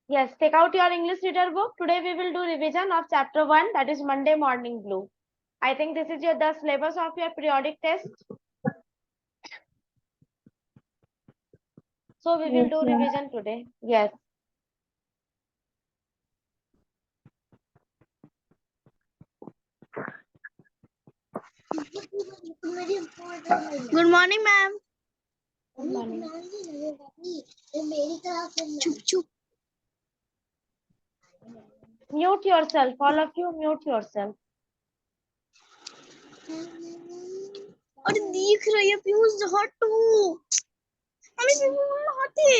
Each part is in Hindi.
Yes, take out your English reader book. Today we will do revision of chapter 1, that is Monday morning blue. I think this is the syllabus of your periodic test. So we will Yes, do ma'am. revision today. Yes. Good morning, ma'am. Good morning. Chup chup. Mute yourself. All of you mute yourself. अरे दिख रही है पीयूष हटो हमें हटे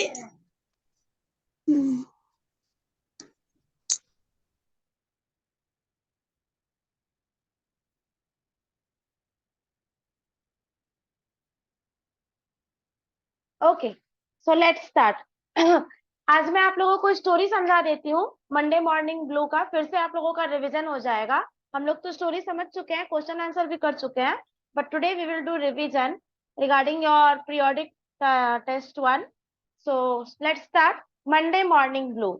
ओके, सो लेट्स स्टार्ट। आज मैं आप लोगों को स्टोरी समझा देती हूँ मंडे मॉर्निंग ब्लू का, फिर से आप लोगों का रिवीजन हो जाएगा। हम लोग तो स्टोरी समझ चुके हैं, क्वेश्चन आंसर भी कर चुके हैं, but today we will do revision regarding your periodic test 1। So let's start. Monday morning blue.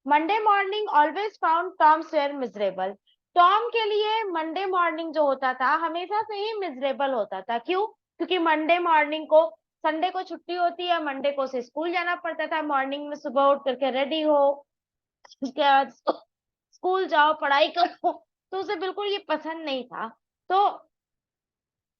Monday morning always found Tom were miserable. Tom के लिए मंडे मॉर्निंग जो होता था हमेशा से ही मिजरेबल होता था। क्यों? क्योंकि मंडे मॉर्निंग को, संडे को छुट्टी होती है, मंडे को से स्कूल जाना पड़ता था। मॉर्निंग में सुबह उठ करके रेडी हो, उसके बाद स्कूल जाओ, पढ़ाई करो, तो उसे बिल्कुल ये पसंद नहीं था। तो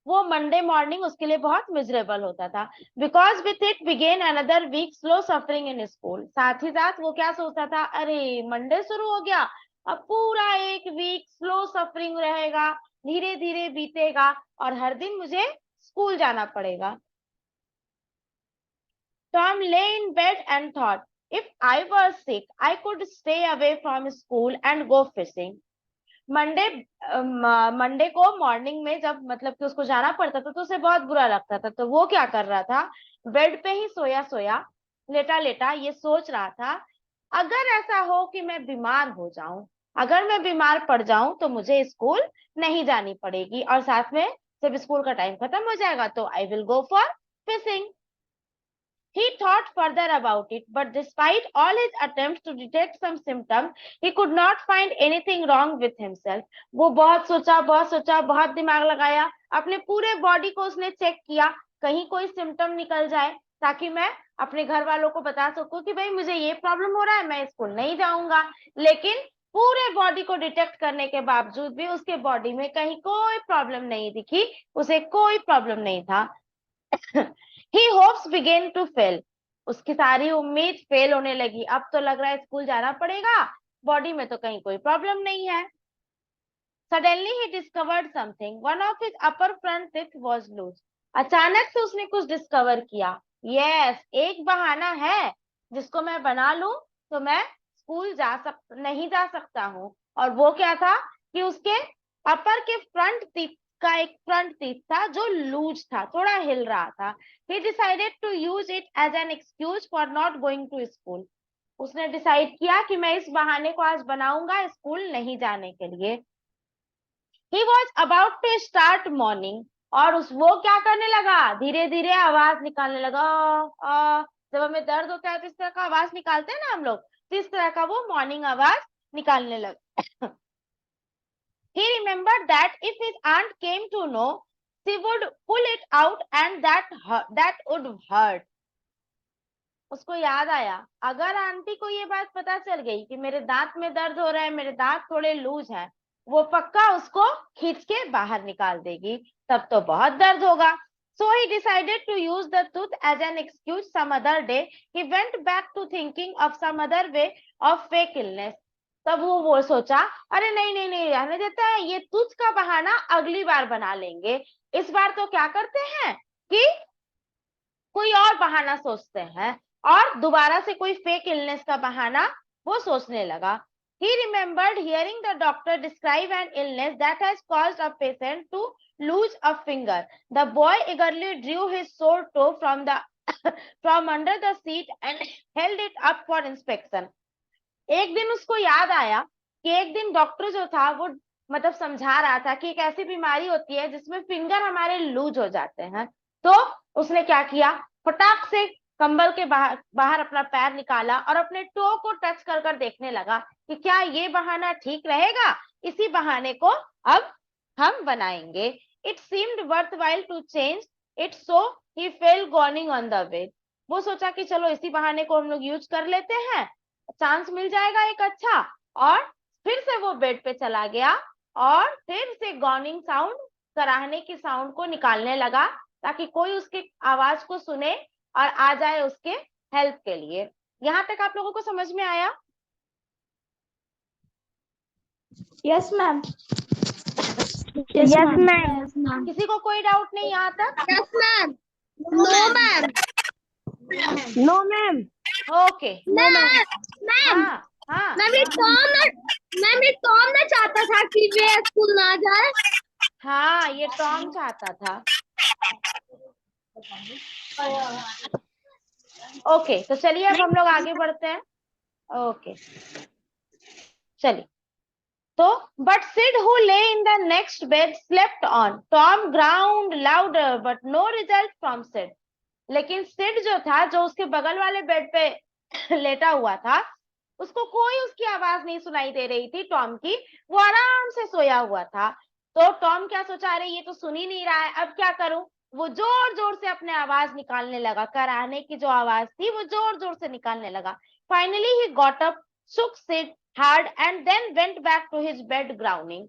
वो मंडे मॉर्निंग उसके लिए बहुत मिजरेबल होता था। Because with it began another week slow suffering in school. साथ ही साथ वो क्या सोचता था, अरे मंडे शुरू हो गया, अब पूरा एक वीक स्लो सफरिंग रहेगा, धीरे धीरे बीतेगा और हर दिन मुझे स्कूल जाना पड़ेगा। Tom lay in bed and thought, if I were sick, I could stay away from school and go fishing. Monday Monday को मॉर्निंग में जब मतलब कि उसको जाना पड़ता था तो उसे बहुत बुरा लगता था। तो वो क्या कर रहा था, बेड पे ही सोया सोया, लेटा लेटा ये सोच रहा था, अगर ऐसा हो कि मैं बीमार हो जाऊं, अगर मैं बीमार पड़ जाऊं तो मुझे स्कूल नहीं जानी पड़ेगी और साथ में जब स्कूल का टाइम खत्म हो जाएगा तो I will go for fishing. He thought further about it, but despite all his attempts to detect some symptoms, he could not find anything wrong with himself. वो बहुत सोचा, बहुत सोचा, बहुत दिमाग लगाया, अपने पूरे बॉडी को उसने चेक किया, कहीं कोई सिम्टम निकल जाए ताकि मैं अपने घर वालों को बता सकूं कि भाई मुझे ये प्रॉब्लम हो रहा है, मैं स्कूल नहीं जाऊंगा। लेकिन पूरे बॉडी को डिटेक्ट करने के बावजूद भी उसके बॉडी में कहीं कोई प्रॉब्लम नहीं दिखी, उसे कोई प्रॉब्लम नहीं था। ही होप्स बिगेन टू फेल। उसकी सारी उम्मीद फेल होने लगी। अब तो लग रहा है स्कूल जाना पड़ेगा, बॉडी में तो कहीं कोई प्रॉब्लम नहीं है। सडनली ही discovered something, one of his upper front teeth was loose. अचानक से उसने कुछ डिस्कवर किया। यस, एक बहाना है जिसको मैं बना लूं तो मैं स्कूल नहीं जा सकता हूँ। और वो क्या था कि उसके अपर के फ्रंट टीथ का एक फ्रंट टीथ था जो लूज था, थोड़ा हिल रहा था। He decided to use it as an excuse for not going to school. उसने डिसाइड किया कि मैं इस बहाने को आज बनाऊंगा स्कूल नहीं जाने के लिए। He was about to start morning, और उस वो क्या करने लगा, धीरे धीरे आवाज निकालने लगा। जब हमें दर्द होता है तो इस तरह का आवाज निकालते हैं ना हम लोग, तो इस तरह का वो मॉर्निंग आवाज निकालने लगा। He remembered that if his aunt came to know, she would pull it out and that would hurt. उसको याद आया, अगर आंटी को ये बात पता चल गई कि मेरे दांत में दर्द हो रहा है, मेरे दांत थोड़े लूज हैं, वो पक्का उसको खींच के बाहर निकाल देगी, तब तो बहुत दर्द होगा। So he decided to use the tooth as an excuse some other day. He went back to thinking of some other way of fake illness. तब वो सोचा, अरे नहीं नहीं नहीं, रहने देता है, ये टूथ का बहाना अगली बार बना लेंगे। इस बार तो क्या करते हैं कि कोई और बहाना सोचते हैं, और दोबारा से कोई फेक इलनेस का बहाना वो सोचने लगा। He remembered hearing the doctor describe an illness that has caused a patient to lose a finger. The boy eagerly drew his sore toe from the from under the seat and held it up for inspection. एक दिन उसको याद आया कि एक दिन डॉक्टर जो था वो मतलब समझा रहा था कि एक ऐसी बीमारी होती है जिसमें फिंगर हमारे लूज हो जाते हैं। तो उसने क्या किया, फटाक से कंबल के बाहर अपना पैर निकाला और अपने टो को टच कर कर देखने लगा कि क्या ये बहाना ठीक रहेगा, इसी बहाने को अब हम बनाएंगे। It seemed worthwhile to change it, so he fell groaning on the bed. वो सोचा कि चलो इसी बहाने को हम लोग यूज कर लेते हैं, चांस मिल जाएगा एक अच्छा। और फिर से वो बेड पे चला गया और फिर से गॉनिंग साउंड, कराहने की साउंड को निकालने लगा ताकि कोई उसकी आवाज को सुने और आ जाए उसके हेल्प के लिए। यहाँ तक आप लोगों को समझ में आया? Yes ma'am. Yes ma'am. किसी को कोई डाउट नहीं यहाँ तक? Yes ma'am. No ma'am. No ma'am. Okay. Ma'am हाँ हाँ मैम, ये टॉम ना चाहता था कि वे स्कूल ना जाए। हाँ, ये टॉम चाहता था। ओके, तो चलिए अब हम लोग आगे बढ़ते हैं। ओके चलिए। तो but Sid who lay in the next bed slept on. Tom groaned louder but no result from Sid. लेकिन सिड जो था, जो उसके बगल वाले बेड पे लेटा हुआ था, उसको कोई उसकी आवाज नहीं सुनाई दे रही थी टॉम की। वो आराम से सोया हुआ था। तो टॉम क्या सोचा, अरे ये तो सुन ही नहीं रहा है, अब क्या करूं। वो जोर जोर से अपने आवाज निकालने लगा, कराहने की जो आवाज थी वो जोर जोर से निकालने लगा। Finally he got up, shook Sid hard and then went back to his bed growling.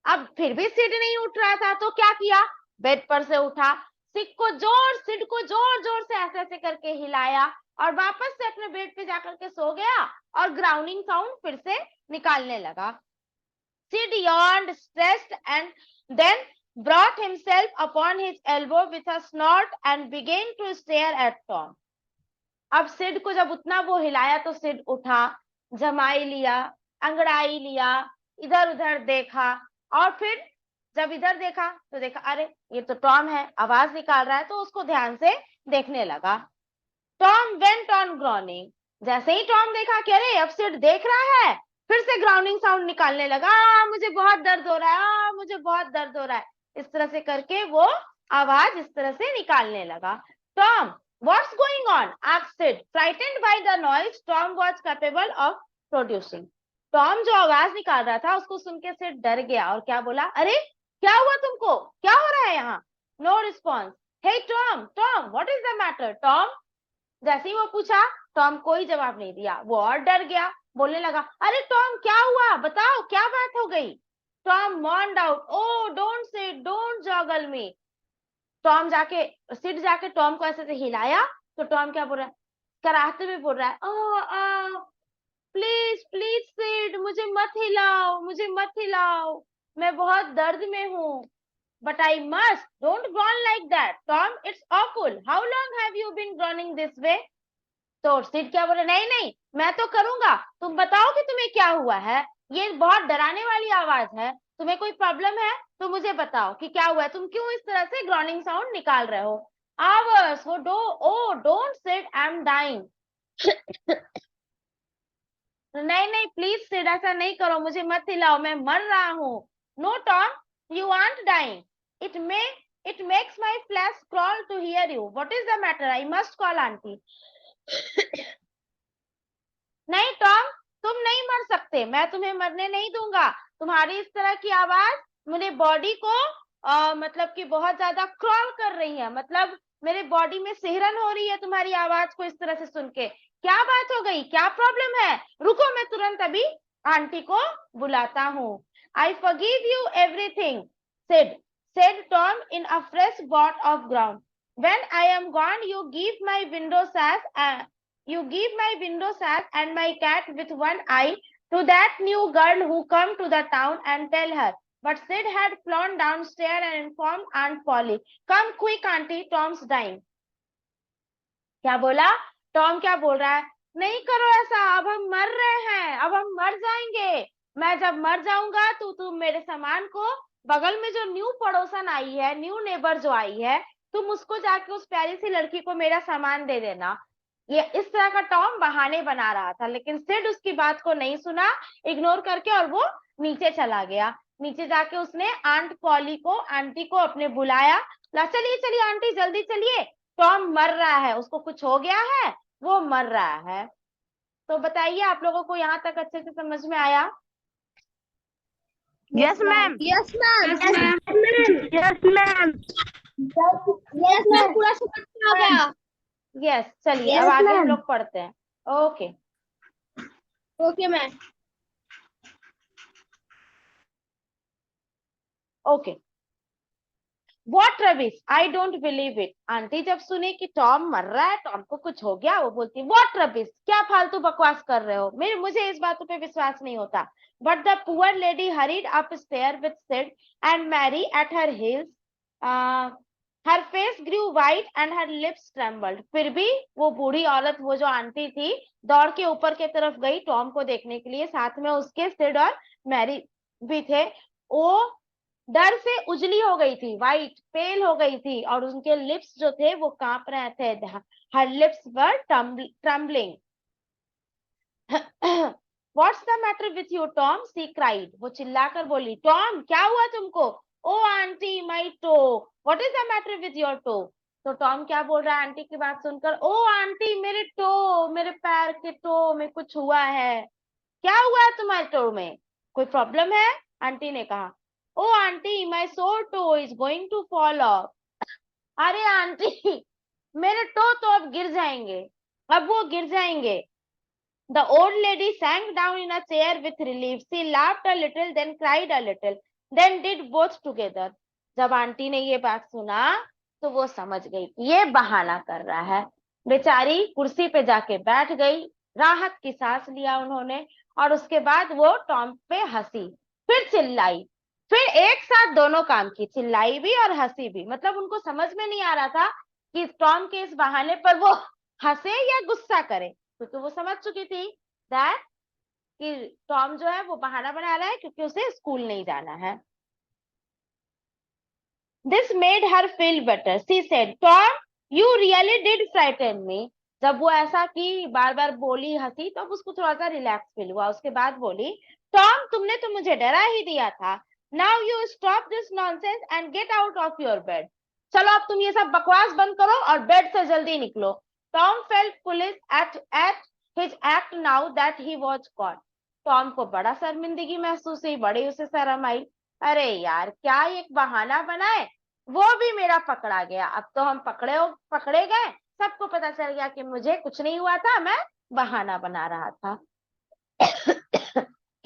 अब फिर भी सिड नहीं उठ रहा था, तो क्या किया, बेड पर से उठा, सिड को जोर जोर से ऐसे ऐसे करके हिलाया और वापस से अपने बेड पे जाकर के सो गया और ग्राउंडिंग साउंड फिर से निकालने लगा। Sid yawned, stressed and then brought himself upon his elbow with a snort and began to stare at Tom. अब सिड को जब उतना वो हिलाया तो सिड उठा, जमाई लिया, अंगड़ाई लिया, इधर उधर देखा और फिर जब इधर देखा तो देखा अरे ये तो टॉम है, आवाज निकाल रहा है, तो उसको ध्यान से देखने लगा। Tom went on groaning. जैसे ही टॉम देखा कि अरे अब सिड देख रहा है, फिर से ग्राउंडिंग साउंड निकालने लगा, मुझे बहुत दर्द हो रहा है, मुझे बहुत दर्द हो रहा है, इस तरह से करके वो आवाज इस तरह से निकालने लगा। Tom, what's going on? asked Sid. Frightened by the noise Tom was capable of producing. Tom जो आवाज निकाल रहा था उसको सुन के सिड डर गया और क्या बोला, अरे क्या हुआ तुमको, क्या हो रहा है यहाँ? No response. Hey Tom, Tom what is the matter? Tom, जैसे ही वो पूछा टॉम कोई जवाब नहीं दिया। वो और डर गया, बोलने लगा, अरे टॉम क्या हुआ, बताओ क्या बात हो गई? Tom moaned out, oh don't Sid, don't joggle me. Tom जाके, सिड जाके टॉम को ऐसे से हिलाया तो टॉम क्या बोल रहा है, कराहते हुए बोल रहा है, प्लीज प्लीज सिड, मुझे मत हिलाओ, मुझे मत हिलाओ, मैं बहुत दर्द में हूँ। But I must, don't groan like that Tom, it's awful, how long have you been groaning this way? तो सिड क्या बोले, नहीं नहीं मैं तो करूंगा, तुम बताओ कि तुम्हें क्या हुआ है, ये बहुत डराने वाली आवाज है, तुम्हें कोई प्रॉब्लम है तो मुझे बताओ कि क्या हुआ है, तुम क्यों इस तरह से ग्रॉनिंग साउंड निकाल रहे हो? आवर्स वो don't Sid, I am dying. नहीं नहीं प्लीज सिड, ऐसा नहीं करो, मुझे मत हिलाओ, मैं मर रहा हूँ। No Tom, you aren't dying, it makes my flesh crawl to hear you, what is the matter, I must call auntie. नहीं टॉम, तुम नहीं मर सकते, मैं तुम्हें मरने नहीं दूंगा, तुम्हारी इस तरह की आवाज मेरे बॉडी को मतलब कि बहुत ज्यादा क्रॉल कर रही है, मतलब मेरे बॉडी में सिहरन हो रही है तुम्हारी आवाज को इस तरह से सुन के। क्या बात हो गई, क्या प्रॉब्लम है? रुको मैं तुरंत अभी आंटी को बुलाता हूँ। I forgive you everything said Tom in a fresh bout of groaned. When I am gone you give my window sash You give my window sash and my cat with one eye to that new girl who come to the town and tell her. But Sid had flown downstairs and informed Aunt Polly. Come quick, auntie, Tom's dying. क्या बोला? टॉम क्या बोल रहा है, नहीं करो ऐसा, अब हम मर रहे हैं, अब हम मर जाएंगे, मैं जब मर जाऊंगा तो तुम मेरे सामान को, बगल में जो न्यू पड़ोसन आई है, न्यू नेबर जो आई है, तुम उसको जाके उस प्यारी सी लड़की को मेरा सामान दे देना। ये इस तरह का टॉम बहाने बना रहा था, लेकिन सिड उसकी बात को नहीं सुना, इग्नोर करके, और वो नीचे चला गया। नीचे जाके उसने आंट पॉली को, आंटी को अपने बुलाया, चलिए चलिए आंटी जल्दी चलिए, टॉम मर रहा है, उसको कुछ हो गया है, वो मर रहा है। तो बताइए आप लोगों को यहाँ तक अच्छे से समझ में आया? Yes ma'am. Yes ma'am. Yes ma'am. Yes ma'am, पूरा समझ में आ गया। यस, चलिए अब Yes, आगे हम ma'am. लोग पढ़ते हैं। Okay, okay ma'am. Okay. What rubbish! I don't believe it. Aunty जब सुनी कि टॉम मर रहा है, टॉम को कुछ हो गया, वो बोलती What rubbish! क्या फालतू बकवास कर रहे हो, मुझे इस बातों पे विश्वास नहीं होता। But the poor lady hurried upstairs with Sid and Mary at her heels. Her face grew white and her lips trembled. फिर भी वो बूढ़ी औरत, वो जो आंटी थी, दौड़ के ऊपर की तरफ गई टॉम को देखने के लिए। साथ में उसके सिड और मैरी भी थे। वो डर से उजली हो गई थी, वाइट पेल हो गई थी, और उनके लिप्स जो थे वो कांप रहे थे। Her lips were trembling. What's the matter with you Tom, she cried. वो चिल्लाकर बोली, टॉम क्या हुआ तुमको? Oh auntie, my toe. What is the matter with your toe? तो टॉम क्या बोल रहा है आंटी की बात सुनकर? ओ आंटी, मेरे टो, मेरे पैर के टो में कुछ हुआ है। क्या हुआ है तुम्हारे टो में, कोई प्रॉब्लम है? आंटी ने कहा। ओ auntie, my sore toe is going to fall off. अरे आंटी, मेरे टो तो अब गिर जाएंगे, अब वो गिर जाएंगे। The old lady sank down in a chair with relief. She laughed a little, then cried a little, then did both together. जब आंटी ने ये बात सुना तो वो समझ गई कि ये बहाना कर रहा है। बेचारी कुर्सी पे जाके बैठ गई, राहत की सांस लिया उन्होंने, और उसके बाद वो टॉम पे हंसी, फिर चिल्लाई, फिर एक साथ दोनों काम की, चिल्लाई भी और हंसी भी। मतलब उनको समझ में नहीं आ रहा था कि टॉम के इस बहाने पर वो हंसे या गुस्सा करे, क्योंकि वो समझ चुकी थी दैट कि टॉम जो है वो बहाना बना रहा है क्योंकि उसे स्कूल नहीं जाना है। This made her feel better. She said, Tom, you really did frighten me. जब वो ऐसा की, बार बार बोली, हंसी, तब उसको थोड़ा सा रिलैक्स फील हुआ। उसके बाद बोली, टॉम तुमने तो मुझे डरा ही दिया था। Now you stop this nonsense and get out of your bed. चलो अब तुम ये सब बकवास बंद करो और बेड से जल्दी निकलो। Tom felt foolish at his act now that he was caught. Tom को बड़ा शर्मिंदगी महसूस हुई, बड़ी उसे शर्म आई। अरे यार, क्या एक बहाना बनाए, वो भी मेरा पकड़ा गया। अब तो हम पकड़े गए, सबको पता चल गया कि मुझे कुछ नहीं हुआ था, मैं बहाना बना रहा था।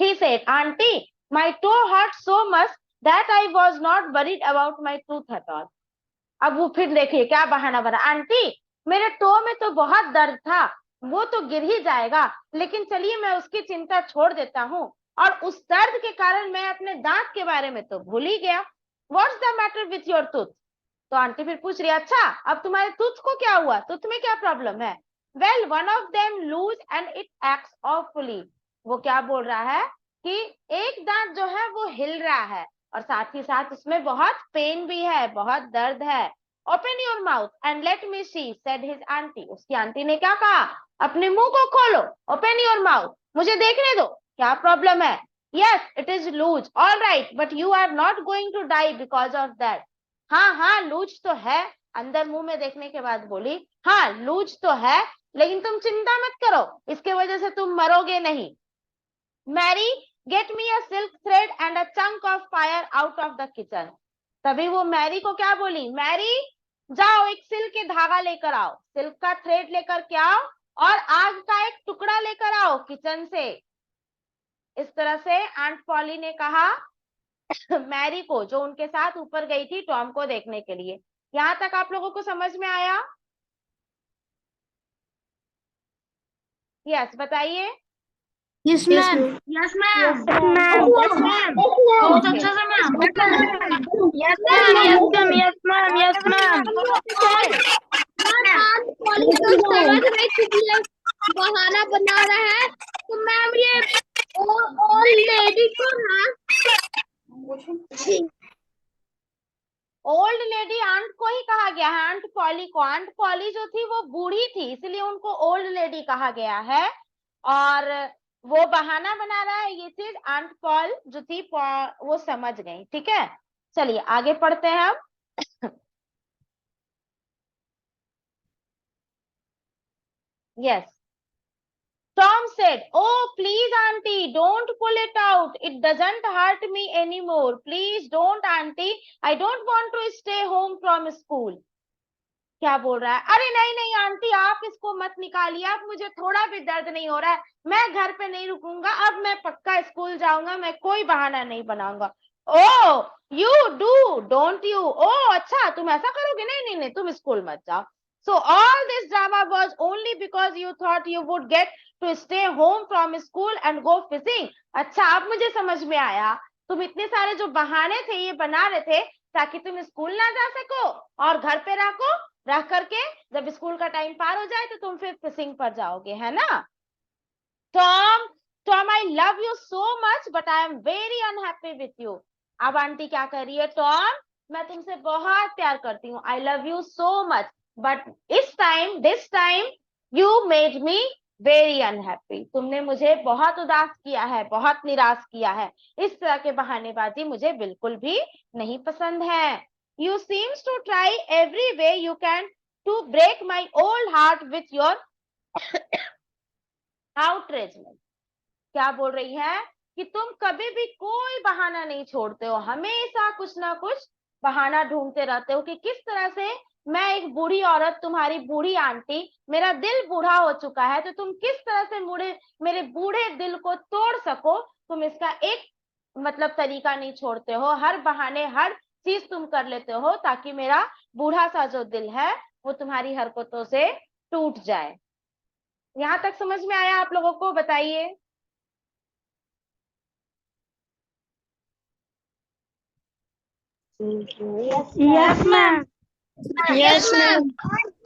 He said, Auntie, my toe hurt so much that I was not worried about my tooth at all. अब वो फिर देखिए क्या बहाना बना, आंटी मेरे टो में तो बहुत दर्द था, वो तो गिर ही जाएगा, लेकिन चलिए मैं उसकी चिंता छोड़ देता हूँ, और उस दर्द के कारण मैं अपने दांत के बारे में तो भूल ही गया। What's the matter with your tooth? तो आंटी फिर पूछ रही, अच्छा अब तुम्हारे टूथ को क्या हुआ, टूथ में क्या प्रॉब्लम है? Well one of them loose and it acts awfully. वो क्या बोल रहा है कि एक दांत जो है वो हिल रहा है, और साथ ही साथ उसमें बहुत पेन भी है, बहुत दर्द है। Open your mouth and let me see, said his auntie. उसकी आंटी ने क्या कहा, अपने मुंह को खोलो, ओपन योर माउथ, मुझे देखने दो, क्या प्रॉब्लम है? Yes it is loose, all right, but you are not going to die because of that. हाँ हाँ लूज तो है, अंदर मुंह में देखने के बाद बोली, हाँ लूज तो है, लेकिन तुम चिंता मत करो, इसके वजह से तुम मरोगे नहीं। Mary get me a silk thread and a chunk of fire out of the kitchen. तभी वो मैरी को क्या बोली, मैरी जाओ एक सिल्क के धागा लेकर आओ, सिल्क का थ्रेड लेकर के आओ, और आग का एक टुकड़ा लेकर आओ किचन से। इस तरह से आंट पॉली ने कहा मैरी को, जो उनके साथ ऊपर गई थी टॉम को देखने के लिए। यहां तक आप लोगों को समझ में आया? यस बताइए। Yes ma'am. Yes ma'am. Yes ma'am. बहुत अच्छा से ma'am. Yes ma'am. Yes ma'am. Yes ma'am. Yes ma'am. Poly तो समझ रही थी कि ये बहाना बना रहा है, तो मैम ये ओल्ड लेडी को ना, ओल्ड लेडी आंट को ही कहा गया है, आंट पॉली को। आंट पॉली जो थी वो बूढ़ी थी, इसलिए उनको ओल्ड लेडी कहा गया है, और वो बहाना बना रहा है, ये चीज आंट पॉल जो थी वो समझ गई। ठीक है, चलिए आगे पढ़ते हैं हम। Yes. Tom said, "Oh, please, auntie, don't pull it out. It doesn't hurt me anymore. Please don't, auntie. I don't want to stay home from school." क्या बोल रहा है? अरे नहीं नहीं आंटी, आप इसको मत निकालिए, अब मुझे थोड़ा भी दर्द नहीं हो रहा है, मैं घर पे नहीं रुकूंगा, अब मैं पक्का स्कूल जाऊंगा, मैं कोई बहाना नहीं बनाऊंगा। ओ यू डू डोंट यू? ओ अच्छा, तुम ऐसा करोगे? नहीं नहीं नहीं, तुम स्कूल मत जाओ। So all this drama was only because you thought you would get to stay home from school and go fishing. अच्छा, अब मुझे समझ में आया, तुम इतने सारे जो बहाने थे ये बना रहे थे ताकि तुम स्कूल ना जा सको और घर पे रह करके जब स्कूल का टाइम पार हो जाए तो तुम फिर फिशिंग पर जाओगे, है ना? Tom, Tom I love you so much but I am very unhappy with you. अब आंटी क्या कर रही है? टॉम, मैं तुमसे बहुत प्यार करती हूँ, I love you so much, but this time you made me very unhappy. तुमने मुझे बहुत उदास किया है, बहुत निराश किया है। इस तरह के बहानेबाजी मुझे बिल्कुल भी नहीं पसंद है। You seems to try every way you can to break my old heart with your outragement. क्या बोल रही है? कि तुम कभी भी कोई बहाना नहीं छोड़ते हो, हमेशा कुछ ना कुछ बहाना ढूंढते रहते हो कि किस तरह से मैं एक बूढ़ी औरत, तुम्हारी बूढ़ी आंटी, मेरा दिल बूढ़ा हो चुका है, तो तुम किस तरह से मेरे बूढ़े दिल को तोड़ सको, तुम इसका एक मतलब तरीका नहीं छोड़ते हो। हर बहाने, हर चीज तुम कर लेते हो ताकि मेरा बूढ़ा सा जो दिल है वो तुम्हारी हरकतों से टूट जाए। यहां तक समझ में आया आप लोगों को? बताइए। Yes, ma'am. Yes, ma'am.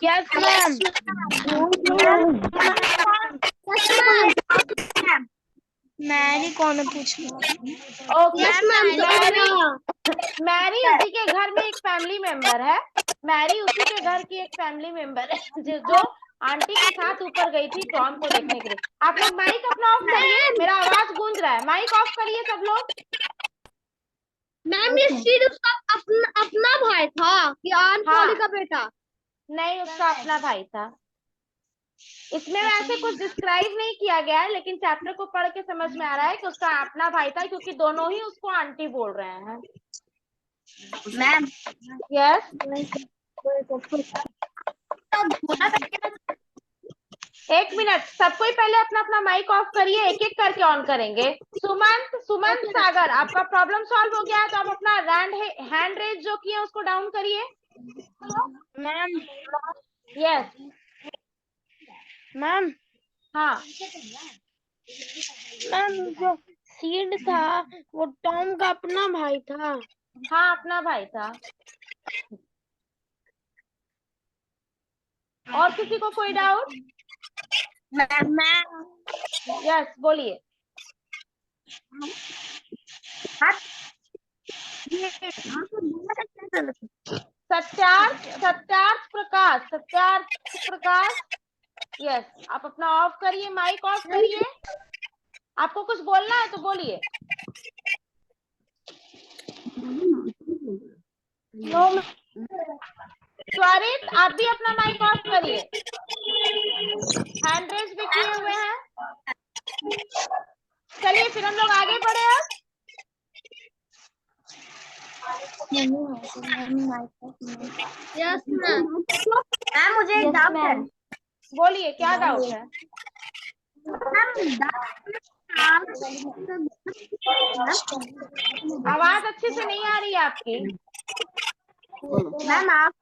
Yes, ma'am. Mary कौन है पूछना? ओके, मैम मैरी उसी के घर में एक फैमिली मेंबर है। मैरी उसी के घर की एक फैमिली मेंबर है जो आंटी के साथ ऊपर गई थी टॉम को देखने के लिए। आप लोग माइक अपना ऑफ करिए, मेरा आवाज गूंज रहा है, माइक ऑफ करिए सब लोग। मैम ये सीड उसका अपना भाई था कि आन पॉली का बेटा? नहीं, उसका अपना भाई था। इसमें वैसे कुछ डिस्क्राइब नहीं किया गया है, लेकिन चैप्टर को पढ़ के समझ में आ रहा है कि उसका अपना भाई था, क्योंकि दोनों ही उसको आंटी बोल रहे हैं। मैम यस, एक मिनट, सबको ही पहले अपना अपना माइक ऑफ करिए, एक एक करके ऑन करेंगे। सुमंत सागर, आपका प्रॉब्लम सॉल्व हो गया है तो आप अपना हैंड रेज जो किए उसको डाउन करिए। मैम यस, मैम हाँ मैम जो सीड था वो टॉम का अपना भाई था। हाँ, अपना भाई था। और किसी को कोई डाउट? मैम यस, बोलिए। सत्यार्थ प्रकाश। यस, आप अपना ऑफ करिए, माइक ऑफ करिए। आपको कुछ बोलना है तो बोलिए। स्वरित, आप भी अपना माइक ऑफ करिए, हैंड रेज भी किए हुए हैं। चलिए फिर हम लोग आगे बढ़े अब। Yes ma'am. मैम मुझे एक डाउट है। बोलिए, क्या डाउट है? आवाज अच्छे से नहीं आ रही है आपकी। मैम आप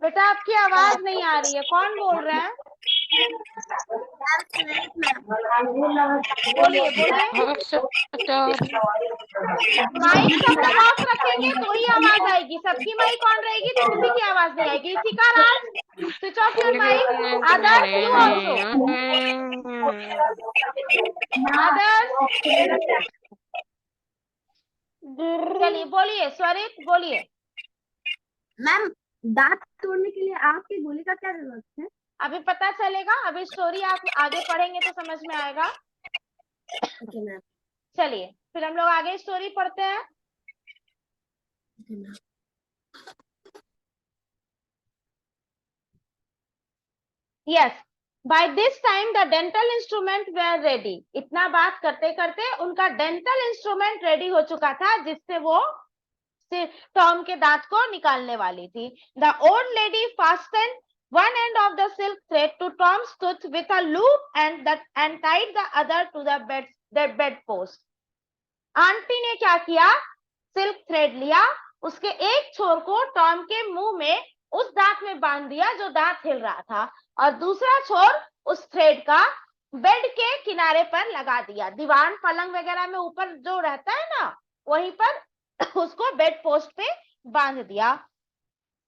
बेटा आपकी आवाज नहीं आ रही है, कौन बोल रहे हैं? बोलिए बोलिए। माइक सब लोग ऑफ रखेंगे तो ही आवाज आएगी, सबकी माइक ऑन रहेगी तो किसी की आवाज नहीं आएगी। Ishika Raj, switch off your mic. Adarsh, you also. Adarsh, चलिए बोलिए। स्वरित बोलिए। मैम दांत तोड़ने के लिए आपकी गोली का क्या जरूरत है? अभी पता चलेगा, अभी स्टोरी आप आगे पढ़ेंगे तो समझ में आएगा। चलिए फिर हम लोग आगे स्टोरी पढ़ते हैं। Yes. By this time the dental instrument were ready. इतना बात करते करते उनका dental instrument ready हो चुका था जिससे वो टॉम के दांत को निकालने वाली थी. The old lady fastened one end of the silk thread to Tom's tooth with a loop and tied the other to the bed post. Aunty ने क्या किया? सिल्क थ्रेड लिया, उसके एक छोर को टॉम के मुंह में उस दांत में बांध दिया जो दांत हिल रहा था, और दूसरा छोर उस थ्रेड का बेड के किनारे पर लगा दिया. दीवान पलंग वगैरह में ऊपर जो रहता है ना, वहीं पर उसको बेड पोस्ट पे बांध दिया.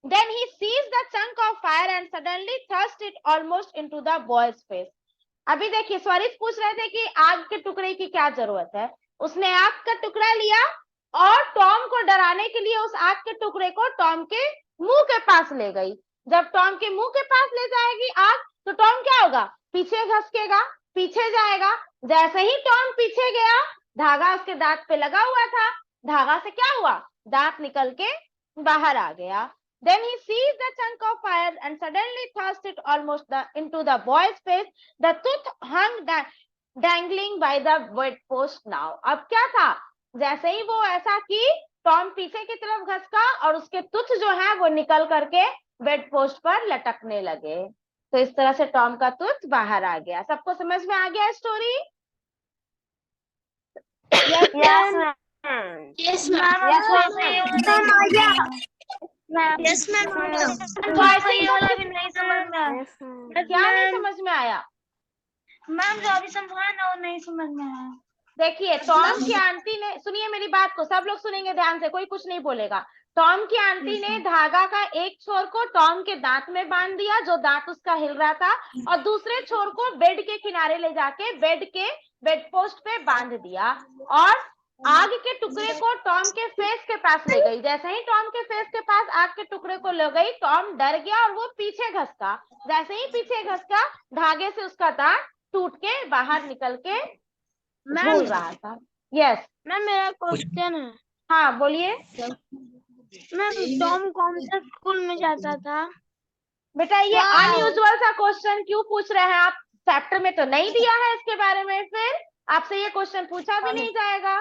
Then he seized the chunk of fire and suddenly thrust it almost into the boy's face. अभी देखिए, स्वरित पूछ रहे थे कि आग के टुकड़े की क्या जरूरत है. उसने आग का टुकड़ा लिया और टॉम को डराने के लिए उस आग के टुकड़े को टॉम के मुंह के पास ले गई. जब टॉम के मुंह के पास ले जाएगी आग, तो टॉम क्या होगा? पीछे घसकेगा, पीछे जाएगा. जैसे ही टॉम पीछे गया, धागा उसके दांत पे लगा हुआ था, धागा से क्या हुआ? दांत निकल के बाहर आ गया. Then he seized the chunk of fire and suddenly thrust it almost into the boy's face. The tooth hung dangling by the bedpost now. अब क्या था? जैसे ही वो ऐसा की, टॉम पीछे की तरफ घसका और उसके तुथ जो है वो निकल करके बेड पोस्ट पर लटकने लगे. तो इस तरह से टॉम का तुथ बाहर आ गया. सबको समझ में आ गया story? Yes, ma'am. Yes, ma'am. Yes, ma'am. Yes, ma'am. तो I think ये वाला भी नहीं समझ में आया. क्या नहीं समझ में आया? मैम जो अभी समझाया ना वो नहीं समझ में आया. देखिए, टॉम की आंटी ने, सुनिए मेरी बात को, सब लोग सुनेंगे ध्यान से, कोई कुछ नहीं बोलेगा. टॉम की आंटी ने धागा का एक छोर को टॉम के दांत में बांध दिया जो दांत उसका हिल रहा था, और दूसरे छोर को बेड के किनारे ले जाके बेड पोस्ट पे बांध दिया, और आग के टुकड़े को टॉम के फेस के पास ले गई. जैसे ही टॉम के फेस के पास आग के टुकड़े को ले गई, टॉम डर गया और वो पीछे घसका. जैसे ही पीछे घसका, धागे से उसका दांत टूट के बाहर निकल के झूल रहा था. यस मैम मेरा क्वेश्चन है. हाँ बोलिए. मैम टॉम कौन से स्कूल में जाता था? बेटा ये अनयूजुअल सा क्वेश्चन क्यों पूछ रहे हैं आप? चैप्टर में तो नहीं दिया है इसके बारे में, फिर आपसे ये क्वेश्चन पूछा भी नहीं जाएगा.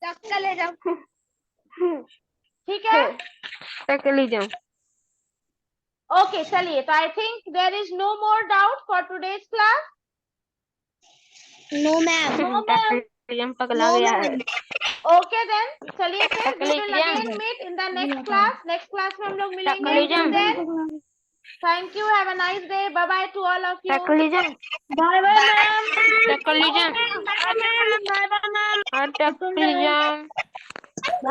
ले जाओ. ठीक है, ले जाओ. ओके चलिए. तो I think there is no more doubt for today's class. No, ma'am. पगला गया है. ओके देन चलिए फिर we will again meet in the next class. Next class में हम लोग मिलेंगे. Thank you. Have a nice day. Bye bye to all of you. Bye bye ma'am. Bye bye ma'am.